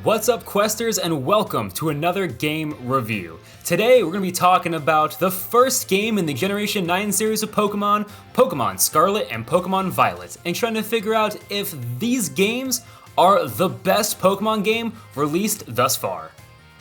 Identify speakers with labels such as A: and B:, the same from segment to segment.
A: What's up, Questers, and welcome to another game review. Today we're going to be talking about the first game in the Generation 9 series of Pokemon, Pokemon Scarlet and Pokemon Violet, and trying to figure out if these games are the best Pokemon game released thus far.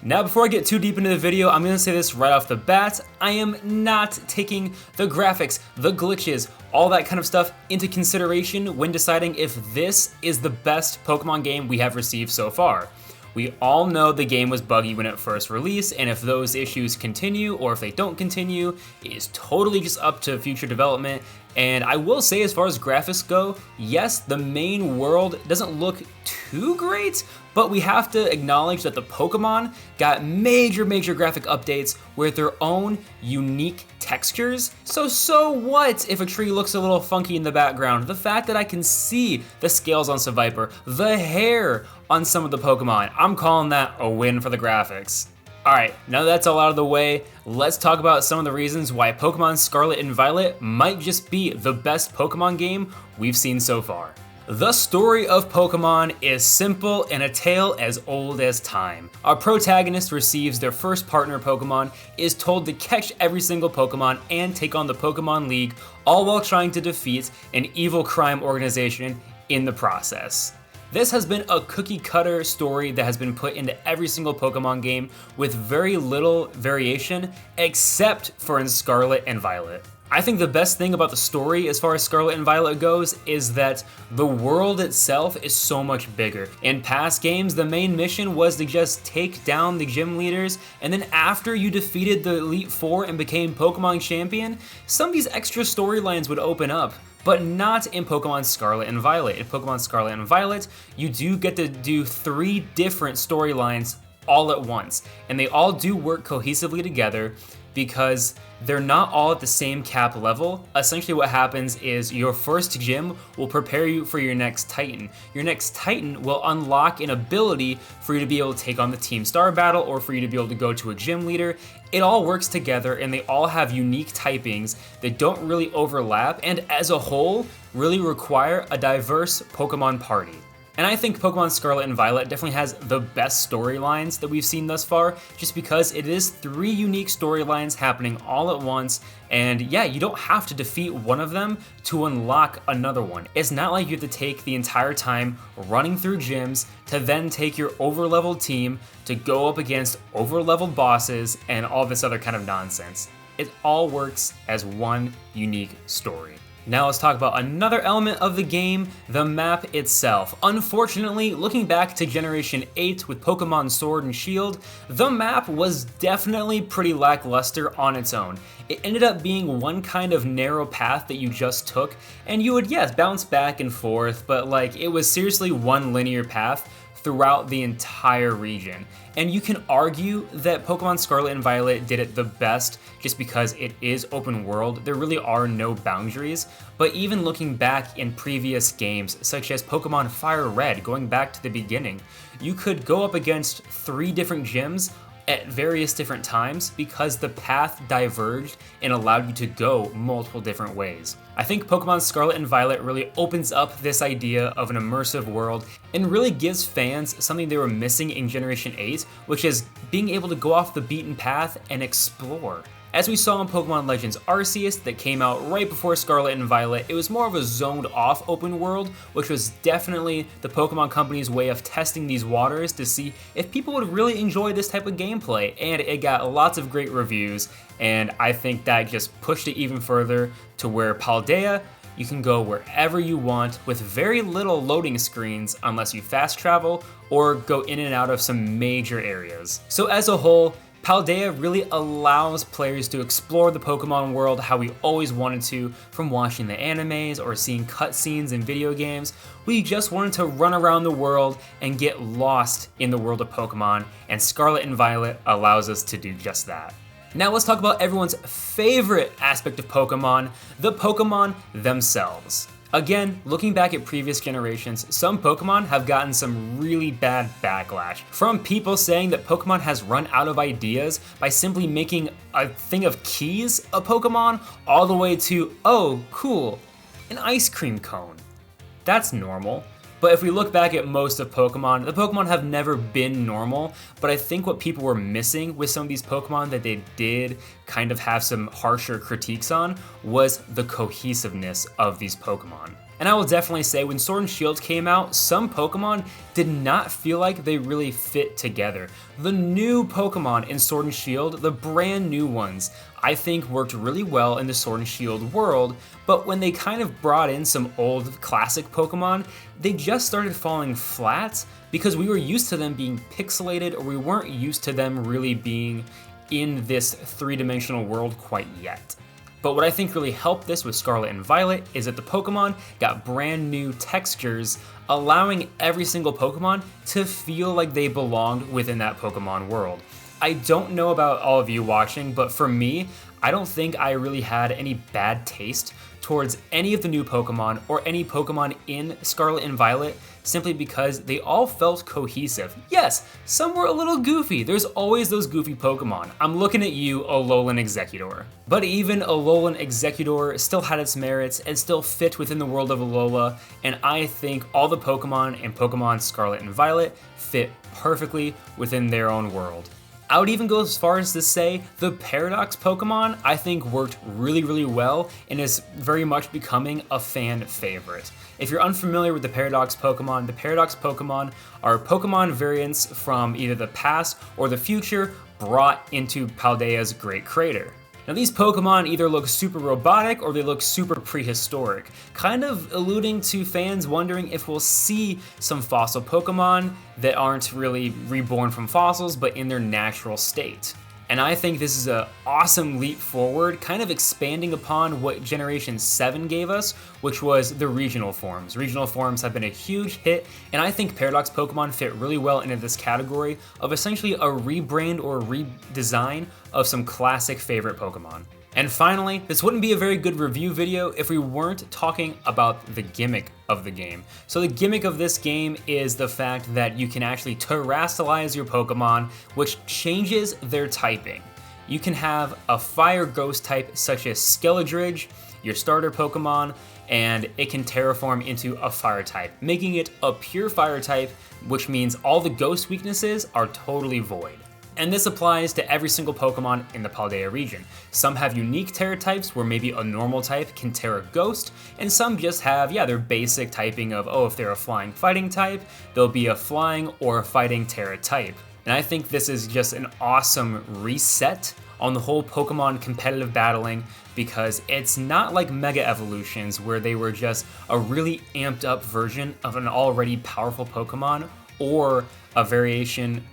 A: Now, before I get too deep into the video, I'm going to say this right off the bat. I am not taking the graphics, the glitches, all that kind of stuff into consideration when deciding if this is the best Pokemon game we have received so far. We all know the game was buggy when it first released, and if those issues continue or if they don't continue, it is totally just up to future development. And I will say, as far as graphics go, yes, the main world doesn't look too great, but we have to acknowledge that the Pokemon got major graphic updates with their own unique textures. So what if a tree looks a little funky in the background? The fact that I can see the scales on Seviper, the hair on some of the Pokemon, I'm calling that a win for the graphics. Alright, now that that's all out of the way, let's talk about some of the reasons why Pokemon Scarlet and Violet might just be the best Pokemon game we've seen so far. The story of Pokemon is simple and a tale as old as time. Our protagonist receives their first partner Pokemon, is told to catch every single Pokemon and take on the Pokemon League, all while trying to defeat an evil crime organization in the process. This has been a cookie cutter story that has been put into every single Pokemon game with very little variation, except for in Scarlet and Violet. I think the best thing about the story as far as Scarlet and Violet goes is that the world itself is so much bigger. In past games, the main mission was to just take down the gym leaders, and then after you defeated the Elite Four and became Pokemon Champion, some of these extra storylines would open up. But not in Pokemon Scarlet and Violet. In Pokemon Scarlet and Violet, you do get to do 3 different storylines all at once, and they all do work cohesively together because they're not all at the same cap level. Essentially what happens is your first gym will prepare you for your next Titan. Your next Titan will unlock an ability for you to be able to take on the Team Star battle or for you to be able to go to a gym leader. It all works together and they all have unique typings that don't really overlap and as a whole really require a diverse Pokemon party. And I think Pokemon Scarlet and Violet definitely has the best storylines that we've seen thus far, just because it is 3 unique storylines happening all at once, and yeah, you don't have to defeat one of them to unlock another one. It's not like you have to take the entire time running through gyms to then take your over-leveled team to go up against over-leveled bosses and all this other kind of nonsense. It all works as one unique story. Now let's talk about another element of the game, the map itself. Unfortunately, looking back to Generation 8 with Pokemon Sword and Shield, the map was definitely pretty lackluster on its own. It ended up being one kind of narrow path that you just took, and you would, yes, bounce back and forth, but like, it was seriously one linear path throughout the entire region. And you can argue that Pokemon Scarlet and Violet did it the best just because it is open world. There really are no boundaries. But even looking back in previous games, such as Pokemon Fire Red, going back to the beginning, you could go up against 3 different gyms at various different times because the path diverged and allowed you to go multiple different ways. I think Pokemon Scarlet and Violet really opens up this idea of an immersive world and really gives fans something they were missing in Generation 8, which is being able to go off the beaten path and explore. As we saw in Pokemon Legends Arceus that came out right before Scarlet and Violet, it was more of a zoned off open world, which was definitely the Pokemon Company's way of testing these waters to see if people would really enjoy this type of gameplay, and it got lots of great reviews, and I think that just pushed it even further to where Paldea, you can go wherever you want with very little loading screens unless you fast travel or go in and out of some major areas. So as a whole, Paldea really allows players to explore the Pokemon world how we always wanted to, from watching the animes or seeing cutscenes in video games. We just wanted to run around the world and get lost in the world of Pokemon, and Scarlet and Violet allows us to do just that. Now let's talk about everyone's favorite aspect of Pokemon, the Pokemon themselves. Again, looking back at previous generations, some Pokemon have gotten some really bad backlash. From people saying that Pokemon has run out of ideas by simply making a thing of keys a Pokemon, all the way to, oh, cool, an ice cream cone. That's normal. But if we look back at most of Pokemon, the Pokemon have never been normal, but I think what people were missing with some of these Pokemon that they did kind of have some harsher critiques on was the cohesiveness of these Pokemon. And I will definitely say when Sword and Shield came out, some Pokemon did not feel like they really fit together. The new Pokemon in Sword and Shield, the brand new ones, I think worked really well in the Sword and Shield world, but when they kind of brought in some old classic Pokemon, they just started falling flat because we were used to them being pixelated, or we weren't used to them really being in this three-dimensional world quite yet. But what I think really helped this with Scarlet and Violet is that the Pokemon got brand new textures, allowing every single Pokemon to feel like they belonged within that Pokemon world. I don't know about all of you watching, but for me, I don't think I really had any bad taste towards any of the new Pokemon or any Pokemon in Scarlet and Violet, simply because they all felt cohesive. Yes, some were a little goofy. There's always those goofy Pokemon. I'm looking at you, Alolan Exeggutor. But even Alolan Exeggutor still had its merits and still fit within the world of Alola, and I think all the Pokemon in Pokemon Scarlet and Violet fit perfectly within their own world. I would even go as far as to say the Paradox Pokemon I think worked really well and is very much becoming a fan favorite. If you're unfamiliar with the Paradox Pokemon are Pokemon variants from either the past or the future brought into Paldea's Great Crater. Now these Pokemon either look super robotic or they look super prehistoric, kind of alluding to fans wondering if we'll see some fossil Pokemon that aren't really reborn from fossils but in their natural state. And I think this is an awesome leap forward, kind of expanding upon what Generation 7 gave us, which was the regional forms. Regional forms have been a huge hit, and I think Paradox Pokemon fit really well into this category of essentially a rebrand or redesign of some classic favorite Pokemon. And finally, this wouldn't be a very good review video if we weren't talking about the gimmick of the game. So the gimmick of this game is the fact that you can actually terrestrialize your Pokemon, which changes their typing. You can have a fire ghost type such as Skeledridge, your starter Pokemon, and it can terraform into a fire type, making it a pure fire type, which means all the ghost weaknesses are totally void. And this applies to every single Pokemon in the Paldea region. Some have unique Terra types where maybe a normal type can Terra Ghost, and some just have, their basic typing of, if they're a flying fighting type, they'll be a flying or a fighting Terra type. And I think this is just an awesome reset on the whole Pokemon competitive battling, because it's not like Mega Evolutions where they were just a really amped up version of an already powerful Pokemon, or a variation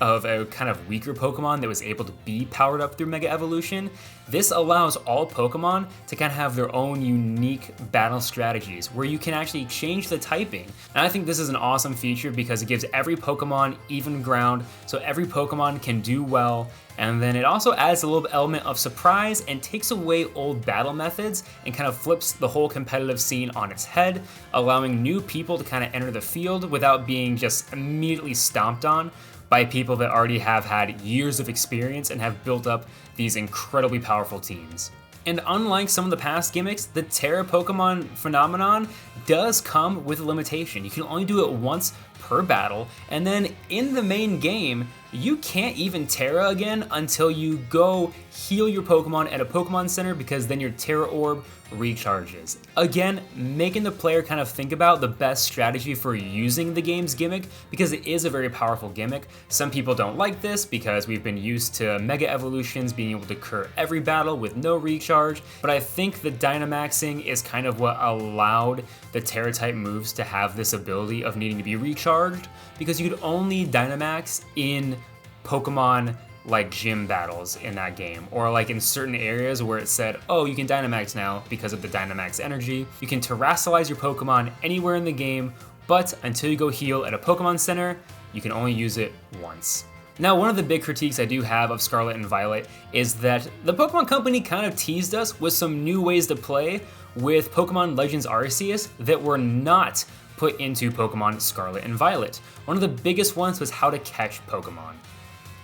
A: of a kind of weaker Pokemon that was able to be powered up through Mega Evolution. This allows all Pokemon to kind of have their own unique battle strategies where you can actually change the typing. And I think this is an awesome feature because it gives every Pokemon even ground, so every Pokemon can do well. And then it also adds a little element of surprise and takes away old battle methods and kind of flips the whole competitive scene on its head, allowing new people to kind of enter the field without being just immediately stomped on by people that already have had years of experience and have built up these incredibly powerful teams. And unlike some of the past gimmicks, the Terra Pokemon phenomenon does come with a limitation. You can only do it once per battle, and then in the main game, you can't even Terra again until you go heal your Pokemon at a Pokemon Center, because then your Terra Orb recharges. Again, making the player kind of think about the best strategy for using the game's gimmick, because it is a very powerful gimmick. Some people don't like this because we've been used to Mega Evolutions being able to occur every battle with no recharge, but I think the Dynamaxing is kind of what allowed the Terra type moves to have this ability of needing to be recharged, because you could only Dynamax in Pokemon like gym battles in that game, or like in certain areas where it said, you can Dynamax now because of the Dynamax energy. You can terrestrialize your Pokemon anywhere in the game, but until you go heal at a Pokemon Center, you can only use it once. Now, one of the big critiques I do have of Scarlet and Violet is that the Pokemon Company kind of teased us with some new ways to play with Pokemon Legends Arceus that were not put into Pokemon Scarlet and Violet. One of the biggest ones was how to catch Pokemon.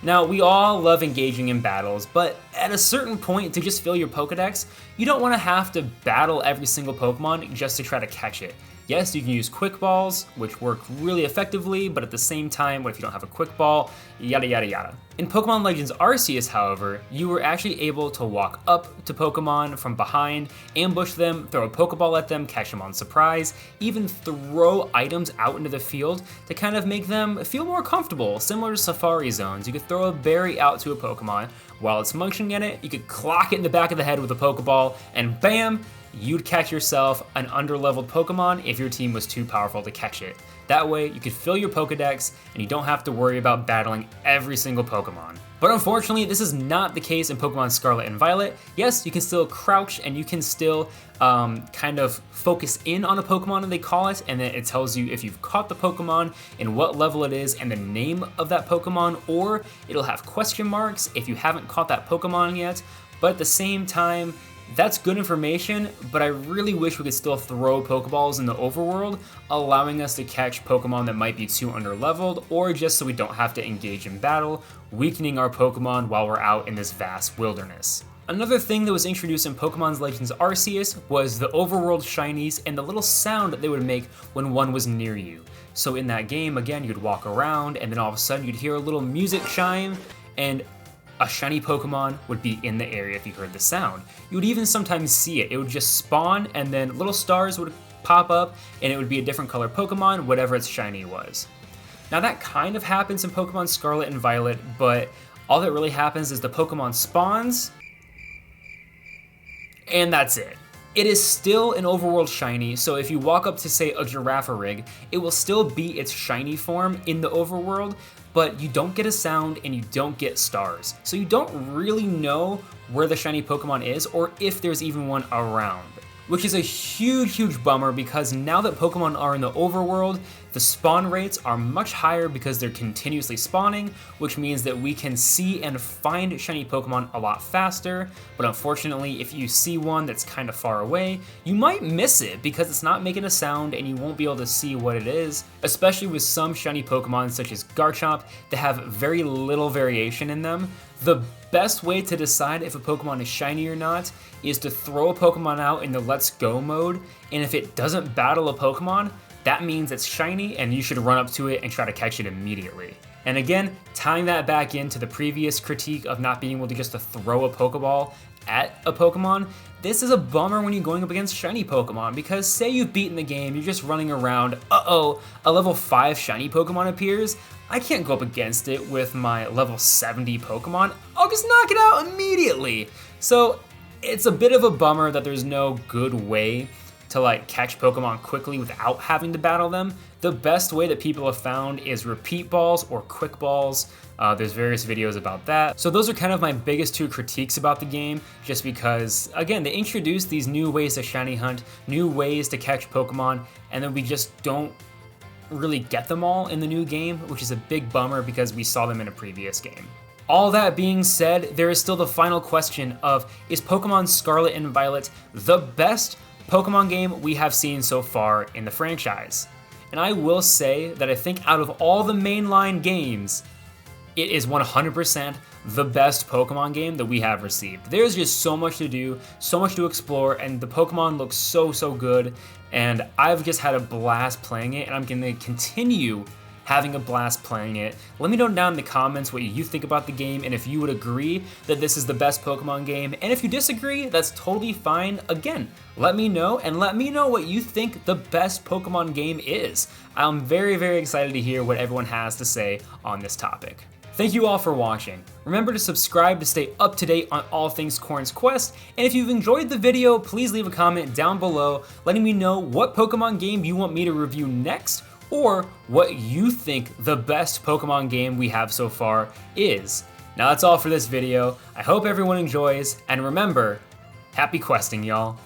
A: Now, we all love engaging in battles, but at a certain point, to just fill your Pokedex, you don't want to have to battle every single Pokemon just to try to catch it. Yes, you can use quick balls, which work really effectively, but at the same time, what if you don't have a quick ball? Yada yada yada. In Pokemon Legends Arceus, however, you were actually able to walk up to Pokemon from behind, ambush them, throw a Pokeball at them, catch them on surprise, even throw items out into the field to kind of make them feel more comfortable, similar to Safari Zones. You could throw a berry out to a Pokemon. While it's munching at it, you could clock it in the back of the head with a Pokeball, and bam! You'd catch yourself an underleveled Pokemon if your team was too powerful to catch it. That way, you could fill your Pokedex and you don't have to worry about battling every single Pokemon. But unfortunately, this is not the case in Pokemon Scarlet and Violet. Yes, you can still crouch and you can still kind of focus in on a Pokemon, they call it, and then it tells you if you've caught the Pokemon and what level it is and the name of that Pokemon, or it'll have question marks if you haven't caught that Pokemon yet. But at the same time, that's good information, but I really wish we could still throw Pokeballs in the overworld, allowing us to catch Pokemon that might be too underleveled, or just so we don't have to engage in battle, weakening our Pokemon while we're out in this vast wilderness. Another thing that was introduced in Pokemon Legends Arceus was the overworld shinies and the little sound that they would make when one was near you. So in that game, again, you'd walk around and then all of a sudden you'd hear a little music chime and a shiny Pokemon would be in the area if you heard the sound. You would even sometimes see it. It would just spawn and then little stars would pop up and it would be a different color Pokemon, whatever its shiny was. Now that kind of happens in Pokemon Scarlet and Violet, but all that really happens is the Pokemon spawns and that's it. It is still an overworld shiny, so if you walk up to, say, a Girafarig, it will still be its shiny form in the overworld, but you don't get a sound and you don't get stars. So you don't really know where the shiny Pokemon is or if there's even one around. Which is a huge bummer because now that Pokemon are in the overworld, the spawn rates are much higher because they're continuously spawning, which means that we can see and find shiny Pokemon a lot faster, but unfortunately, if you see one that's kind of far away, you might miss it because it's not making a sound and you won't be able to see what it is, especially with some shiny Pokemon such as Garchomp that have very little variation in them. The best way to decide if a Pokemon is shiny or not is to throw a Pokemon out in the Let's Go mode, and if it doesn't battle a Pokemon, that means it's shiny and you should run up to it and try to catch it immediately. And again, tying that back into the previous critique of not being able to just throw a Pokeball at a Pokemon, this is a bummer when you're going up against shiny Pokemon because say you've beaten the game, you're just running around, uh-oh, a level 5 shiny Pokemon appears, I can't go up against it with my level 70 Pokemon, I'll just knock it out immediately. So it's a bit of a bummer that there's no good way to like catch Pokemon quickly without having to battle them. The best way that people have found is repeat balls or quick balls. There's various videos about that. So those are kind of my biggest two critiques about the game, just because, again, they introduced these new ways to shiny hunt, new ways to catch Pokemon, and then we just don't really get them all in the new game, which is a big bummer because we saw them in a previous game. All that being said, there is still the final question of, is Pokemon Scarlet and Violet the best Pokemon game we have seen so far in the franchise? And I will say that I think out of all the mainline games, it is 100% the best Pokemon game that we have received. There's just so much to do, so much to explore, and the Pokemon look so good, and I've just had a blast playing it, and I'm gonna continue having a blast playing it. Let me know down in the comments what you think about the game and if you would agree that this is the best Pokemon game. And if you disagree, that's totally fine. Again, let me know and let me know what you think the best Pokemon game is. I'm very excited to hear what everyone has to say on this topic. Thank you all for watching. Remember to subscribe to stay up to date on all things Quoorn's Quest, and if you've enjoyed the video, please leave a comment down below letting me know what Pokemon game you want me to review next, or what you think the best Pokemon game we have so far is. Now that's all for this video. I hope everyone enjoys, and remember, happy questing, y'all.